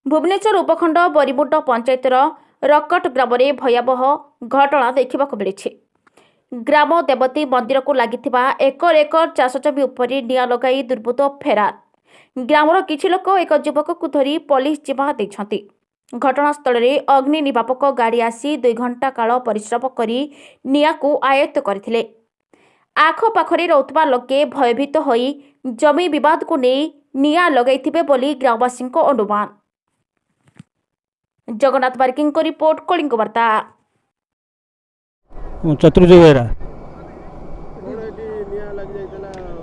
भुवनेश्वर उपखंड बरीमुंड पंचायतर रकट ग्राम में भयावह घटना देखा मिली। ग्राम देवती मंदिर को लगी एकर एकर चाष जमी उपर निआं लगाई दुर्बृत्त फेरार। ग्रामर किछि लोक एक युवक को धरी पुलिस जिम्मा देइछन्ति। घटनास्थल में अग्नि निर्वापक गाड़ी आसी 2 घंटा काल परिश्रम करी निआं को आयत्त करथिले। आखपाखरे रहुतबा लोके भयभीत होई जमी विवाद को नहीं निआं लगाइथिबे बोली ग्रामवासी अनुमान। जगन्नाथ बारिकी को रिपोर्ट, कलिंग वार्ता। चतुर्ज बेहरा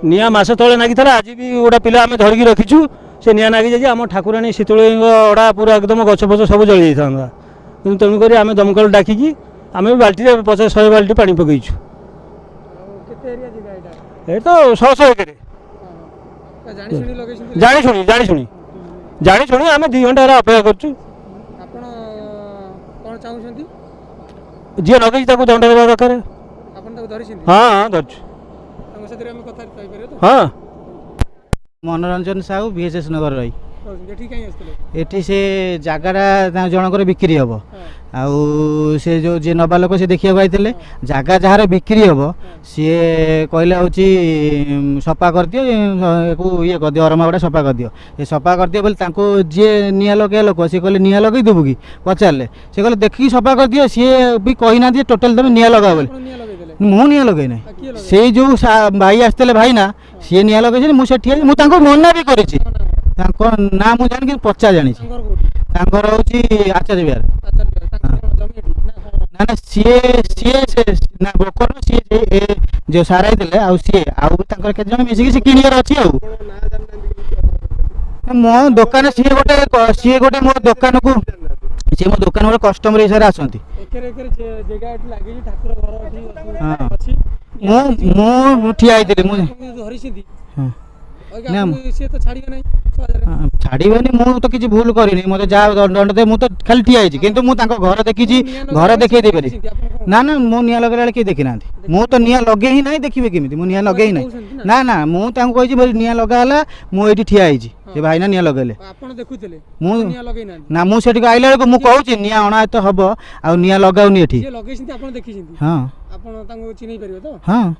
निआ मस तले नागी आज भी गोटा पिला आम धरिकी रखीचु से निआ नागी जाइए आम ठाकुराणी शीतल अड़ा पूरा एकदम गछ फछ सब जली जाता कि तेणुक आम दमकल डाकिकी आम भी बाल्टी 50-100 बाल्टी पानी पकईचु। ये तो 100 एक जानी शुणी आम 2 घंटा अपेक्षा करछु। जी लगे दंड देवा दरकार। हाँ धरछु। हाँ मनोरंजन साहू VSS नगर रही एठी से जगह जनकर बिक्री हम आउ से जो जे नबा लोक से देखा आते जगह जार बिक्री हम सी कहले हूँ सफा कर दियो ये कर दियो अरमा गुड़ा सफा कर दियो ये सफा कर दियो बोले जी निआ लगे लोक सी कहले निआ लगे देबू कि पचारे से कहले देखिए सफा कर दियो सी भी कही ना टोटाल तुम निआ लगा बोले मु निआ लगे ना से जो भाई आसते भाई ना सी निआ लगे मुझे मना भी कर ना मु जानी पचा जानी आचार्य बिहार ना ना सी ना ब्रोकर सी जो सार आते सी आते मिसिकी किणियार अच्छी मो दुकान सी गोटे मो दुकान को सी मो दुकान गोटे कस्टमर हिसाब से आसती मु ठिया छाड़बे मु तो किसी भूल करनी मत जहाँ दंड दे मुझे खाली ठिया किंतु मुझे घर देखी घर देखे दे पारि ना ना मु निआ लगे किए देखी ना मु तो निआ लगे ही ना देखिए केमी मु निआ लगे ही ना ना मुझे कही निआ लगाला मुझे ठिया से भाई ना निआ लगेले ना मुझे आइला बेलू मुझे कहूँ निआ अणा तो हम आ निआ लगाऊनी हाँ हाँ।